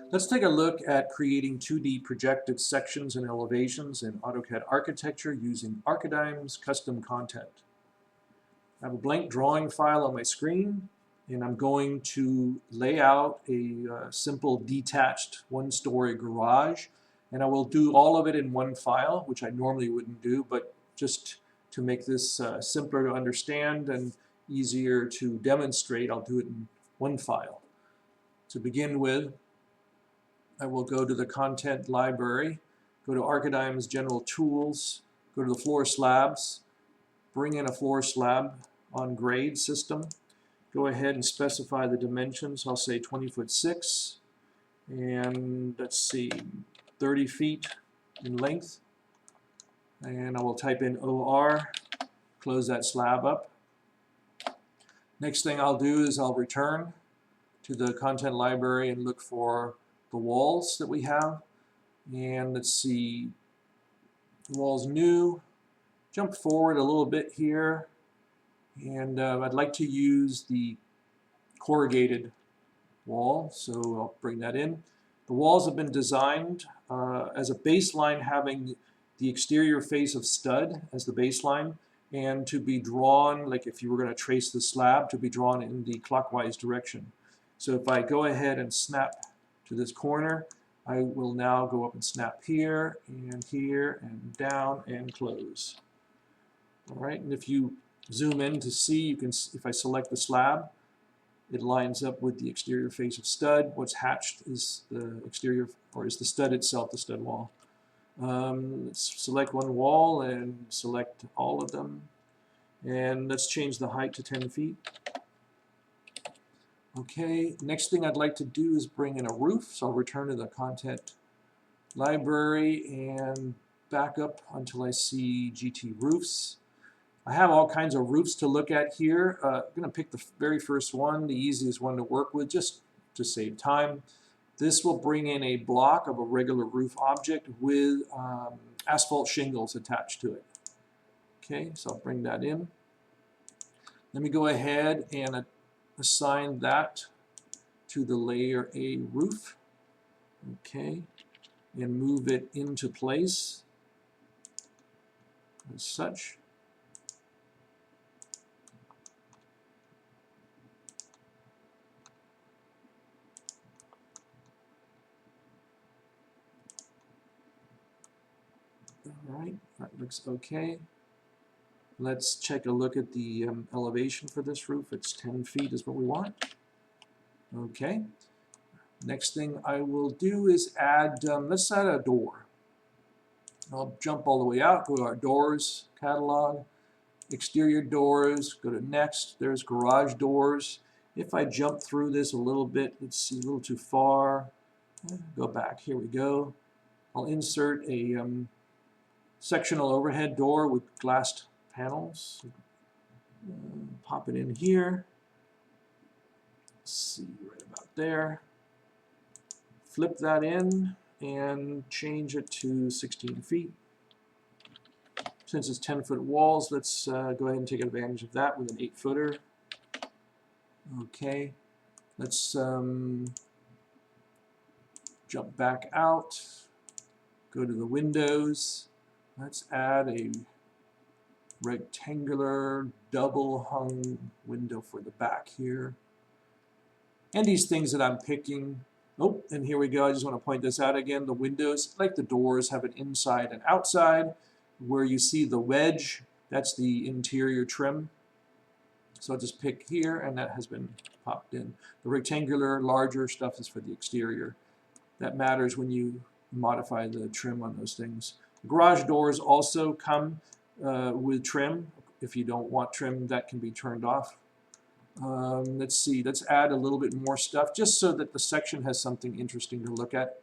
Let's take a look at creating 2D projected sections and elevations in AutoCAD Architecture using ARCHIdigm's custom content. I have a blank drawing file on my screen, and I'm going to lay out a simple detached one-story garage, and I will do all of it in one file, which I normally wouldn't do, but just to make this simpler to understand and easier to demonstrate, I'll do it in one file. To begin with, I will go to the content library, go to ARCHIdigm's general tools, go to the floor slabs, bring in a floor slab on grade system, go ahead and specify the dimensions. I'll say 20'6", and let's see, 30 feet in length, and I will type in OR, close that slab up. Next thing I'll do is I'll return to the content library and look for the walls that we have, and let's see, walls new, jump forward a little bit here, and I'd like to use the corrugated wall, so I'll bring that in. The walls have been designed as a baseline, having the exterior face of stud as the baseline, and to be drawn, like if you were going to trace the slab, to be drawn in the clockwise direction. So if I go ahead and snap to this corner, I will now go up and snap here and down and close. All right, and if you zoom in to see, you can, if I select the slab, it lines up with the exterior face of stud. What's hatched is the exterior, or is the stud itself, the stud wall. Let's select one wall and select all of them, and let's change the height to 10 feet. Okay, next thing I'd like to do is bring in a roof, so I'll return to the content library and back up until I see GT roofs. I have all kinds of roofs to look at here. I'm going to pick the very first one, the easiest one to work with, just to save time. This will bring in a block of a regular roof object with asphalt shingles attached to it. Okay, so I'll bring that in. Let me go ahead and assign that to the layer A roof. Okay, and move it into place as such. All right, that looks okay. Let's take a look at the elevation for this roof. It's 10 feet is what we want. Okay. Next thing I will do is add, let's add a door. I'll jump all the way out, go to our doors catalog, exterior doors, go to next, there's garage doors. If I jump through this a little bit, let's see, a little too far, go back, here we go. I'll insert a sectional overhead door with glassed panels. Pop it in here. Let's see, right about there. Flip that in and change it to 16 feet. Since it's 10-foot walls, let's go ahead and take advantage of that with an 8-footer. Okay, let's jump back out, go to the windows. Let's add a rectangular double hung window for the back here. And these things that I'm picking, oh, and here we go, I just want to point this out again. The windows, like the doors, have an inside and outside. Where you see the wedge, that's the interior trim. So I'll just pick here, and that has been popped in. The rectangular, larger stuff is for the exterior. That matters when you modify the trim on those things. The garage doors also come with trim. If you don't want trim, that can be turned off. Let's see, let's add a little bit more stuff just so that the section has something interesting to look at.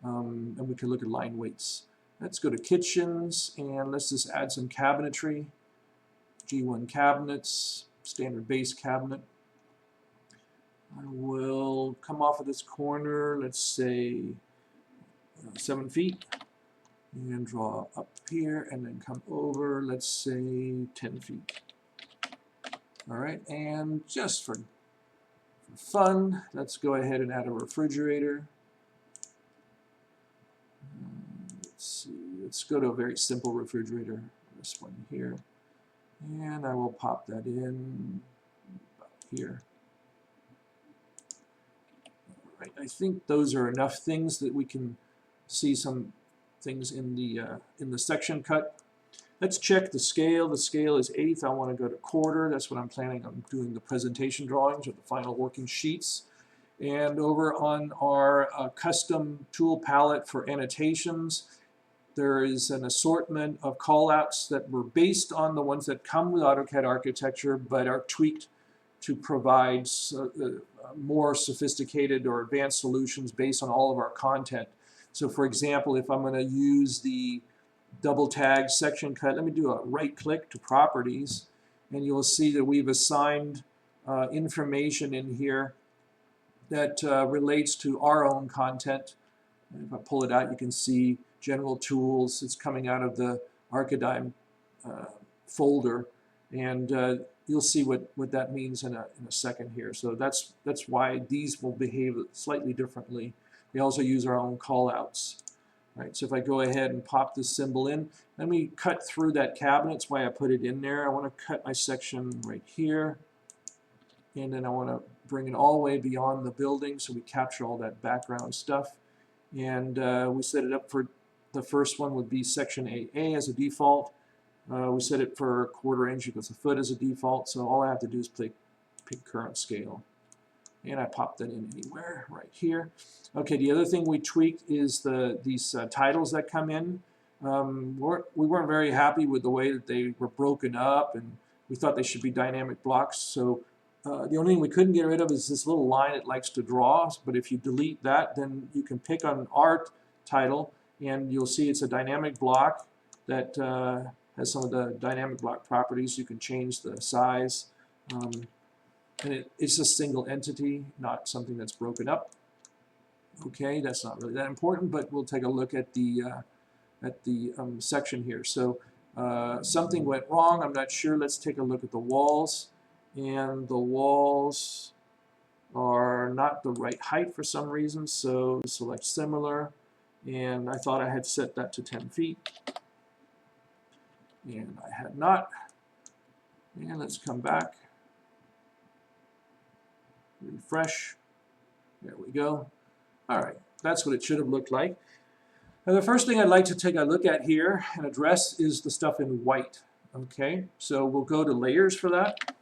And we can look at line weights. Let's go to kitchens, and let's just add some cabinetry. G1 cabinets, standard base cabinet. I will come off of this corner, let's say 7 feet, and draw up here, and then come over, let's say 10 feet. All right, and just for fun, let's go ahead and add a refrigerator. see, let's go to a very simple refrigerator, this one here, and I will pop that in about here. All right, I think those are enough things that we can see some things in the section cut. Let's check the scale. The scale is 1/8. I want to go to 1/4. That's what I'm planning on doing the presentation drawings or the final working sheets. And over on our custom tool palette for annotations, there is an assortment of callouts that were based on the ones that come with AutoCAD Architecture but are tweaked to provide more sophisticated or advanced solutions based on all of our content. So for example, if I'm going to use the double tag section cut, let me do a right click to properties, and you'll see that we've assigned information in here that relates to our own content. And if I pull it out, you can see general tools. It's coming out of the ARCHIdigm folder, and you'll see what that means in a second here. So that's why these will behave slightly differently. We also use our own callouts. Right, so if I go ahead and pop this symbol in, let me cut through that cabinet. That's why I put it in there. I want to cut my section right here, and then I want to bring it all the way beyond the building so we capture all that background stuff. And we set it up for the first one would be section AA as a default. We set it for 1/4 inch equals a foot as a default, so all I have to do is pick current scale. And I pop that in anywhere right here. Okay, the other thing we tweaked is these titles that come in. We weren't very happy with the way that they were broken up, and we thought they should be dynamic blocks. So the only thing we couldn't get rid of is this little line it likes to draw. But if you delete that, then you can pick on art title, and you'll see it's a dynamic block that has some of the dynamic block properties. You can change the size. And it's a single entity, not something that's broken up. Okay, that's not really that important, but we'll take a look at the section here. So something went wrong. I'm not sure. Let's take a look at the walls. And the walls are not the right height for some reason, so select similar. And I thought I had set that to 10 feet. And I had not. And let's come back. Refresh. There we go. All right, that's what it should have looked like. Now, the first thing I'd like to take a look at here and address is the stuff in white. Okay, so we'll go to layers for that.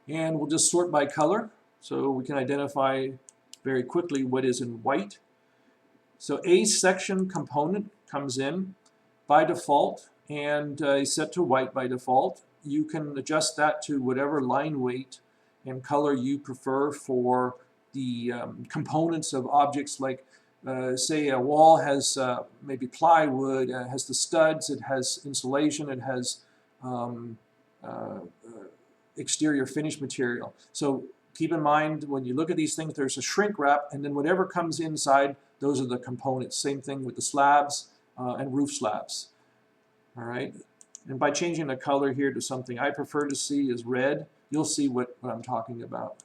And we'll just sort by color so we can identify very quickly what is in white. So a section component comes in by default and is set to white by default. You can adjust that to whatever line weight and color you prefer for the components of objects, like say a wall has maybe plywood, has the studs, it has insulation, it has exterior finish material. So keep in mind when you look at these things, there's a shrink wrap, and then whatever comes inside, those are the components. Same thing with the slabs and roof slabs. All right, and by changing the color here to something I prefer to see is red, you'll see what I'm talking about.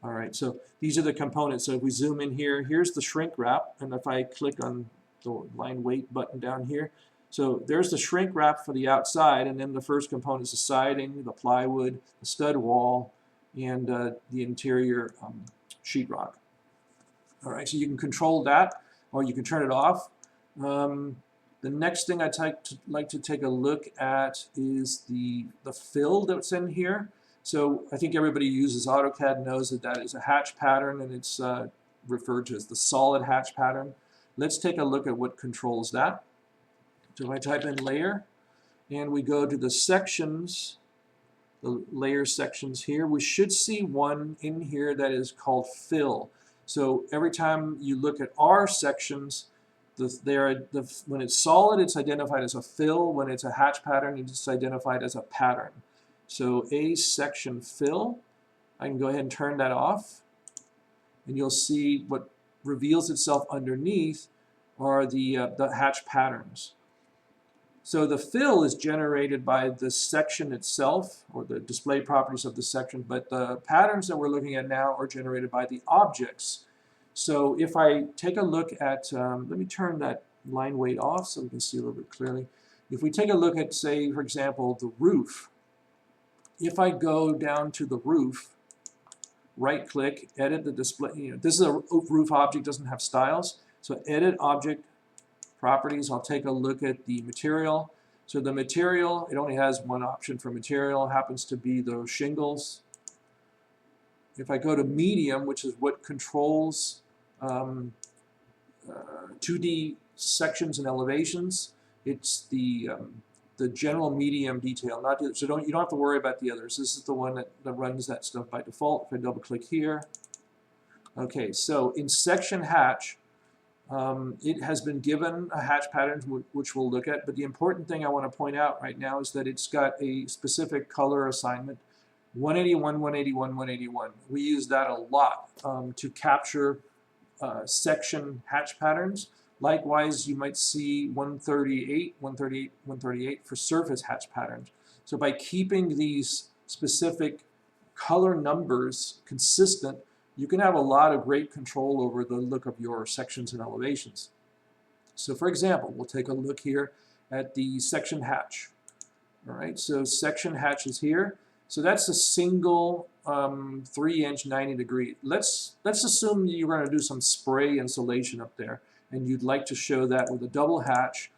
All right, so these are the components. So if we zoom in here, here's the shrink wrap, and if I click on the line weight button down here, so there's the shrink wrap for the outside, and then the first component is the siding, the plywood, the stud wall, and the interior sheetrock. All right, so you can control that, or you can turn it off. The next thing I'd like to take a look at is the fill that's in here. So I think everybody who uses AutoCAD knows that that is a hatch pattern, and it's referred to as the solid hatch pattern. Let's take a look at what controls that. So if I type in layer, and we go to the sections, the layer sections here, we should see one in here that is called fill. So every time you look at our sections, when it's solid, it's identified as a fill. When it's a hatch pattern, it's identified as a pattern. So a section fill, I can go ahead and turn that off, and you'll see what reveals itself underneath are the hatch patterns. So the fill is generated by the section itself, or the display properties of the section, but the patterns that we're looking at now are generated by the objects. So if I take a look at, let me turn that line weight off so we can see a little bit clearly. If we take a look at, say, for example, the roof, if I go down to the roof, right click, edit the display, this is a roof object, doesn't have styles, so edit object properties. I'll take a look at the material. So the material, it only has one option for material, happens to be the shingles. If I go to medium, which is what controls 2D sections and elevations, it's the general medium detail. So you don't have to worry about the others. This is the one that runs that stuff by default. If I double click here, okay. So in section hatch, it has been given a hatch pattern which we'll look at. But the important thing I want to point out right now is that it's got a specific color assignment. 181, 181, 181. We use that a lot to capture section hatch patterns. Likewise, you might see 138, 138, 138 for surface hatch patterns. So by keeping these specific color numbers consistent, you can have a lot of great control over the look of your sections and elevations. So for example, we'll take a look here at the section hatch. All right, so section hatch is here. So that's a single 3-inch 90 degree. Let's assume you're going to do some spray insulation up there, and you'd like to show that with a double hatch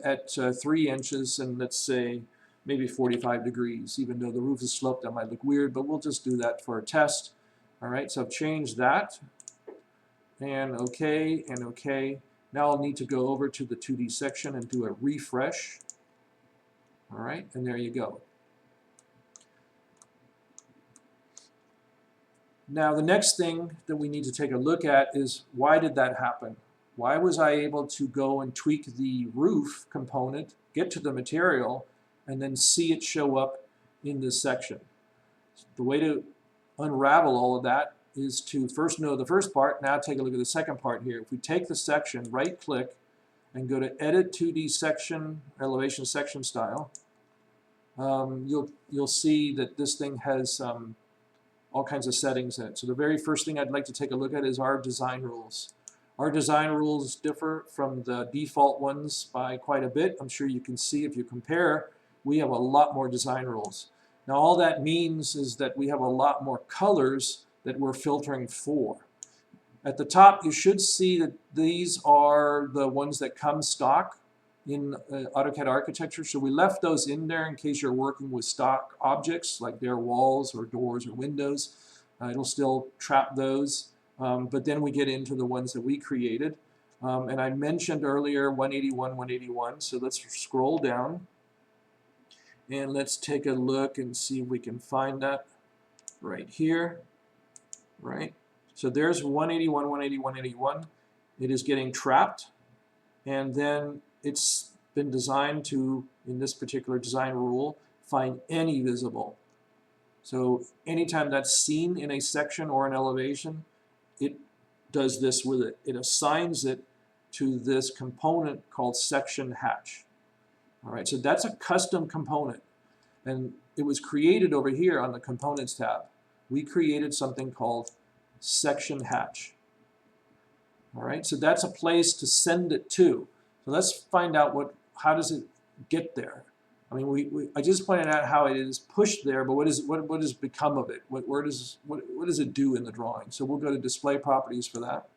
at 3 inches and let's say maybe 45 degrees. Even though the roof is sloped, that might look weird, but we'll just do that for a test. All right, so I've changed that, and OK, and OK. Now I'll need to go over to the 2D section and do a refresh. All right, and there you go. Now the next thing that we need to take a look at is, why did that happen? Why was I able to go and tweak the roof component, get to the material, and then see it show up in this section? The way to unravel all of that is to first know the first part, now take a look at the second part here. If we take the section, right click, and go to Edit 2D Section, Elevation Section Style, you'll see that this thing has all kinds of settings in it. So the very first thing I'd like to take a look at is our design rules. Our design rules differ from the default ones by quite a bit. I'm sure you can see if you compare, we have a lot more design rules. Now all that means is that we have a lot more colors that we're filtering for. At the top you should see that these are the ones that come stock in AutoCAD Architecture. So we left those in there in case you're working with stock objects like their walls or doors or windows. It'll still trap those. But then we get into the ones that we created. And I mentioned earlier 181, 181. So let's scroll down. And let's take a look and see if we can find that right here. Right? So there's 181, 180, 181. It is getting trapped. And then it's been designed to, in this particular design rule, find any visible. So anytime that's seen in a section or an elevation, it does this with it. It assigns it to this component called section hatch. All right, so that's a custom component. And it was created over here on the Components tab. We created something called section hatch. All right, so that's a place to send it to. So let's find out how does it get there. I mean, I just pointed out how it is pushed there, but what has become of it? What does it do in the drawing? So we'll go to Display Properties for that.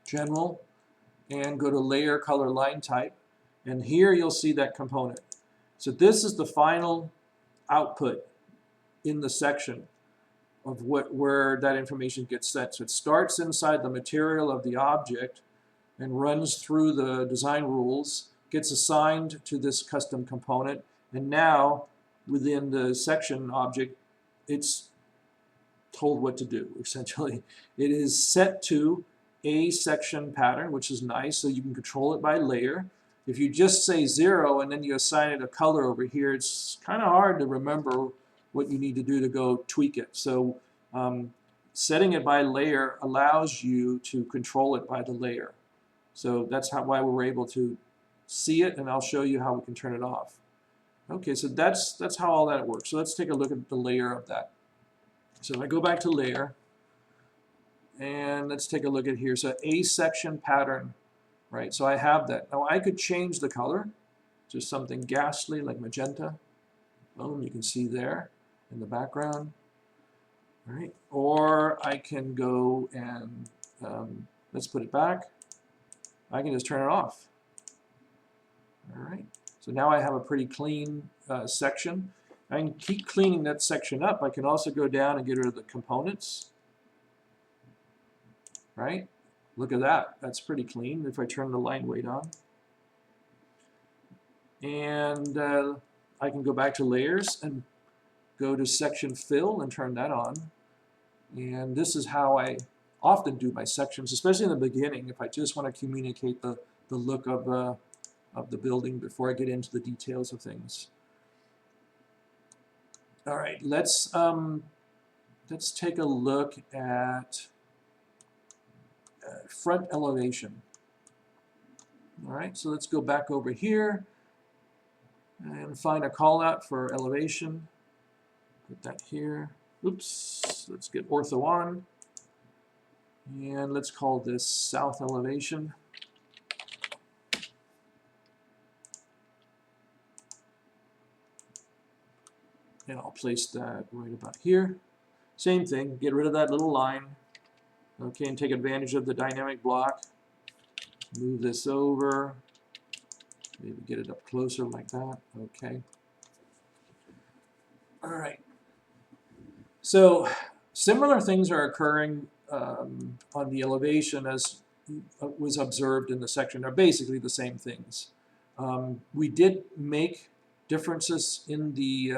General, and go to Layer, Color, Line Type, and here you'll see that component. So this is the final output in the section of where that information gets set. So it starts inside the material of the object and runs through the design rules, gets assigned to this custom component, and now within the section object it's told what to do. Essentially it is set to a section pattern, which is nice, so you can control it by layer. If you just say 0 and then you assign it a color over here, it's kind of hard to remember what you need to do to go tweak it. So setting it by layer allows you to control it by the layer. So that's why we're able to see it, and I'll show you how we can turn it off. Okay, so that's how all that works. So let's take a look at the layer of that. So if I go back to layer, and let's take a look at here. So a section pattern. right? So I have that. Now I could change the color to something ghastly like magenta. Boom, you can see there in the background. All right, or I can go and let's put it back. I can just turn it off. All right, so now I have a pretty clean section. I can keep cleaning that section up. I can also go down and get rid of the components. Right? Look at that. That's pretty clean if I turn the line weight on. And I can go back to layers and go to section fill and turn that on. And this is how I often do my sections, especially in the beginning, if I just want to communicate the look of the building before I get into the details of things. All right, let's take a look at front elevation. All right, so let's go back over here and find a call out for elevation. Put that here. Oops, let's get ortho on. And let's call this south elevation. And I'll place that right about here. Same thing, get rid of that little line. Okay, and take advantage of the dynamic block. Move this over. Maybe get it up closer like that. Okay. All right. So similar things are occurring on the elevation as was observed in the section. They're basically the same things. We did make differences in the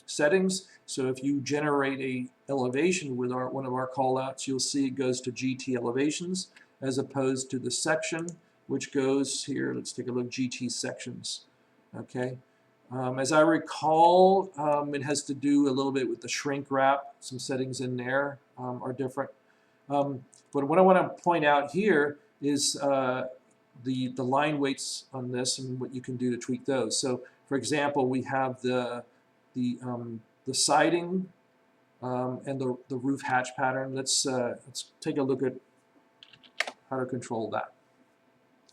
settings. So if you generate a elevation with one of our callouts, you'll see it goes to GT elevations as opposed to the section, which goes here. Let's take a look. GT sections. Okay. As I recall, it has to do a little bit with the shrink wrap. Some settings in there are different. But what I want to point out here is the line weights on this and what you can do to tweak those. So, for example, we have the siding and the roof hatch pattern. Let's take a look at how to control that.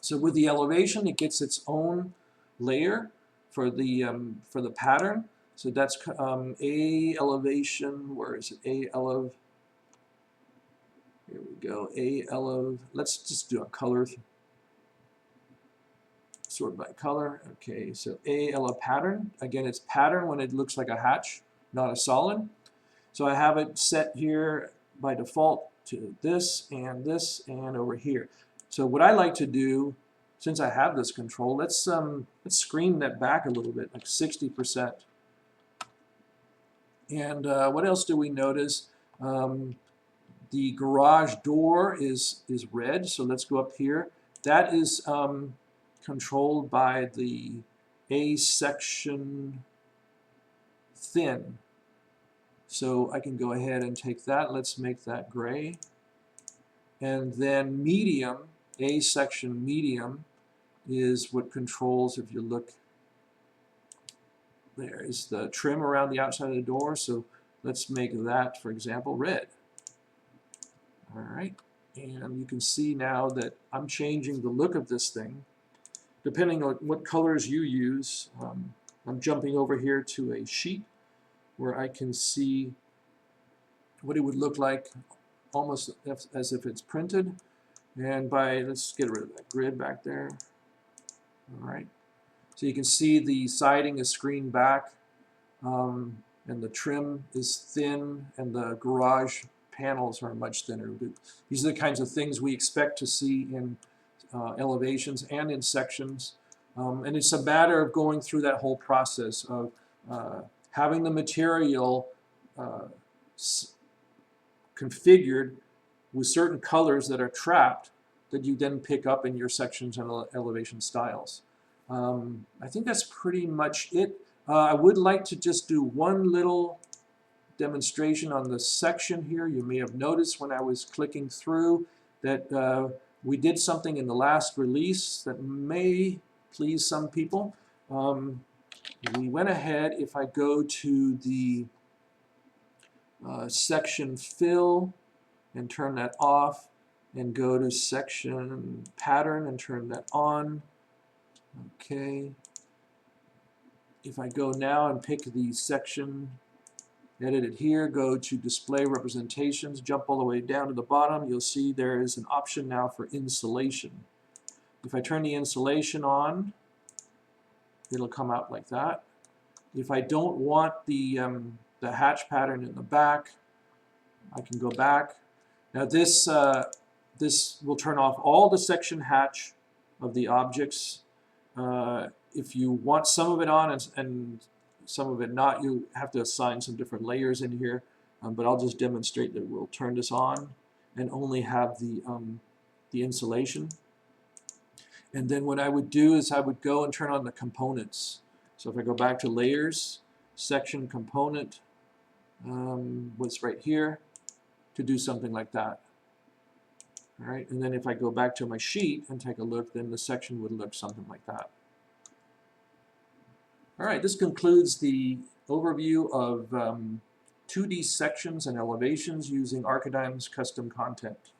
So with the elevation, it gets its own layer for the pattern. So that's A elevation. Where is it? A elev. Here we go. A elev. Let's just do a color. Sort by color. Okay. So A elev pattern. Again, it's pattern when it looks like a hatch, not a solid. So I have it set here by default to this and over here. So what I like to do, since I have this control, let's screen that back a little bit, like 60%. And what else do we notice? The garage door is red, so let's go up here. That is controlled by the A section thin. So I can go ahead and take that. Let's make that gray. And then medium, A section medium, is what controls, if you look, there is the trim around the outside of the door. So let's make that, for example, red. All right. And you can see now that I'm changing the look of this thing. Depending on what colors you use, I'm jumping over here to a sheet where I can see what it would look like almost as if it's printed. And let's get rid of that grid back there. All right. So you can see the siding is screened back, and the trim is thin, and the garage panels are much thinner. These are the kinds of things we expect to see in elevations and in sections. And it's a matter of going through that whole process of having the material configured with certain colors that are trapped that you then pick up in your sections and elevation styles. I think that's pretty much it. I would like to just do one little demonstration on the section here. You may have noticed when I was clicking through that we did something in the last release that may please some people. We went ahead, if I go to the section fill and turn that off, and go to section pattern and turn that on. Okay. If I go now and pick the section, edit it here, go to display representations, jump all the way down to the bottom, you'll see there is an option now for insulation. If I turn the insulation on, it'll come out like that. If I don't want the hatch pattern in the back, I can go back. Now this will turn off all the section hatch of the objects. If you want some of it on and some of it not, you have to assign some different layers in here. But I'll just demonstrate that we'll turn this on and only have the insulation. And then what I would do is I would go and turn on the components. So if I go back to layers, section component, what's right here, to do something like that. All right, and then if I go back to my sheet and take a look, then the section would look something like that. All right, this concludes the overview of 2D sections and elevations using ARCHIdigm's custom content.